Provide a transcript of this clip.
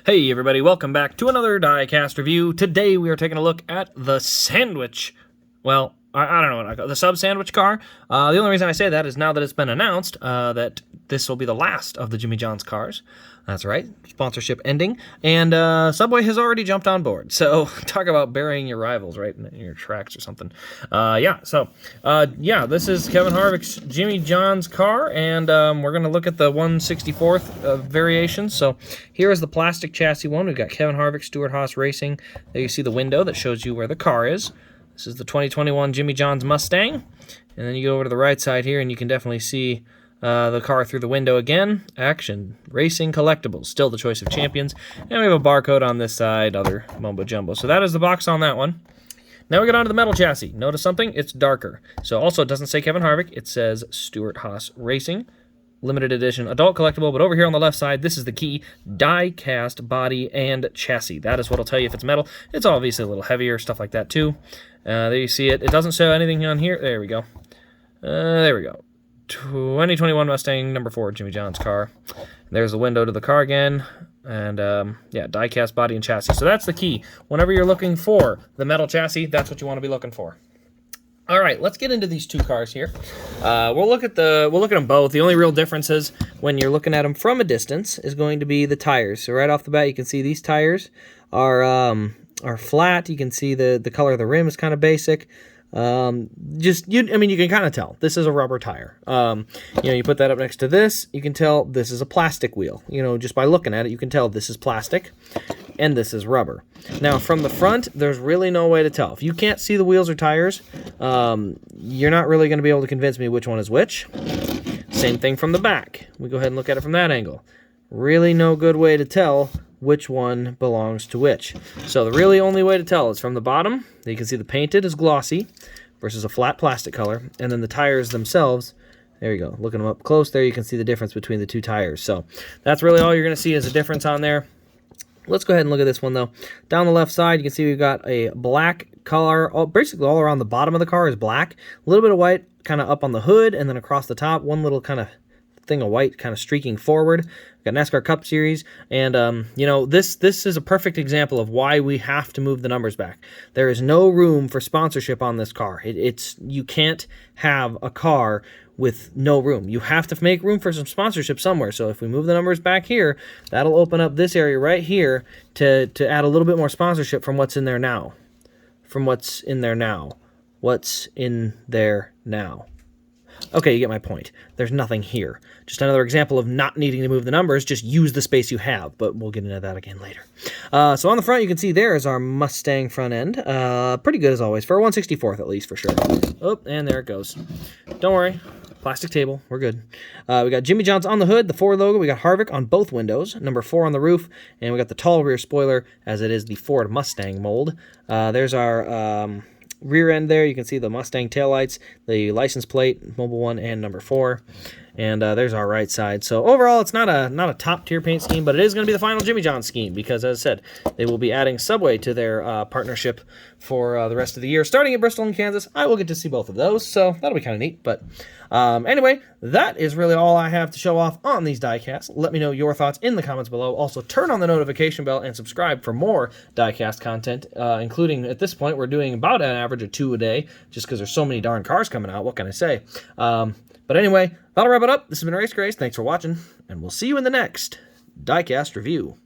Hey everybody, welcome back to another Diecast review. Today we are taking a look at the sandwich. Well, I don't know what I call it, the sub-sandwich car. The only reason I say that is now that it's been announced that this will be the last of the Jimmy John's cars. That's right, sponsorship ending. And Subway has already jumped on board. So talk about burying your rivals, right, in your tracks or something. This is Kevin Harvick's Jimmy John's car, and we're going to look at the 1/64th variation. So here is the plastic chassis one. We've got Kevin Harvick, Stewart-Haas Racing. There you see the window that shows you where the car is. This is the 2021 Jimmy John's Mustang. And then you go over to the right side here, and you can definitely see the car through the window again. Action, Racing Collectibles, still the choice of champions. And we have a barcode on this side, other mumbo-jumbo. So that is the box on that one. Now we get onto the metal chassis. Notice something? It's darker. So also it doesn't say Kevin Harvick. It says Stewart-Haas Racing. Limited edition adult collectible, but over here on the left side, this is the key: die-cast body and chassis. That is what will tell you if it's metal. It's obviously a little heavier, stuff like that too. There you see it. It doesn't show anything on here. There we go. There we go. 2021 Mustang number 4 Jimmy John's car. There's the window to the car again, and die-cast body and chassis. So that's the key. Whenever you're looking for the metal chassis, that's what you want to be looking for. All right, let's get into these two cars here. We'll look at them both. The only real difference is when you're looking at them from a distance is going to be the tires. So right off the bat, you can see these tires are flat. You can see the color of the rim is kind of basic. You can kind of tell this is a rubber tire. You put that up next to this, you can tell this is a plastic wheel. Just by looking at it, you can tell this is plastic and this is rubber. Now, from the front, there's really no way to tell. If you can't see the wheels or tires, you're not really going to be able to convince me which one is which. Same thing from the back. We go ahead and look at it from that angle. Really no good way to tell which one belongs to which. So the really only way to tell is from the bottom. You can see the painted is glossy versus a flat plastic color, and then the tires themselves, there you go, looking them up close there, you can see the difference between the two tires. So that's really all you're going to see is a difference on there. Let's go ahead and look at this one though. Down the left side, you can see we've got a black color. Basically all around the bottom of the car is black, a little bit of white kind of up on the hood, and then across the top, one little kind of thing of white kind of streaking forward. We've got NASCAR Cup Series, and this is a perfect example of why we have to move the numbers back. There is no room for sponsorship on this car. You can't have a car with no room. You have to make room for some sponsorship somewhere. So if we move the numbers back here, that'll open up this area right here to add a little bit more sponsorship from what's in there now. What's in there now. Okay, you get my point. There's nothing here. Just another example of not needing to move the numbers. Just use the space you have, but we'll get into that again later. So on the front, you can see there is our Mustang front end. Pretty good as always, for a 1/64th at least, for sure. Oh, and there it goes. Don't worry. Plastic table. We're good. We got Jimmy John's on the hood, the Ford logo. We got Harvick on both windows, number 4 on the roof, and we got the tall rear spoiler as it is the Ford Mustang mold. There's our rear end there. You can see the Mustang taillights, the license plate, Mobile 1 and number 4. And there's our right side. So overall, it's not a top-tier paint scheme, but it is going to be the final Jimmy John scheme because, as I said, they will be adding Subway to their partnership for the rest of the year. Starting at Bristol and Kansas, I will get to see both of those, so that'll be kind of neat. But anyway, that is really all I have to show off on these diecasts. Let me know your thoughts in the comments below. Also, turn on the notification bell and subscribe for more diecast content, including, at this point, we're doing about an average of 2 a day, just because there's so many darn cars coming out. What can I say? But anyway, that'll wrap it up. This has been Race Grace. Thanks for watching, and we'll see you in the next diecast review.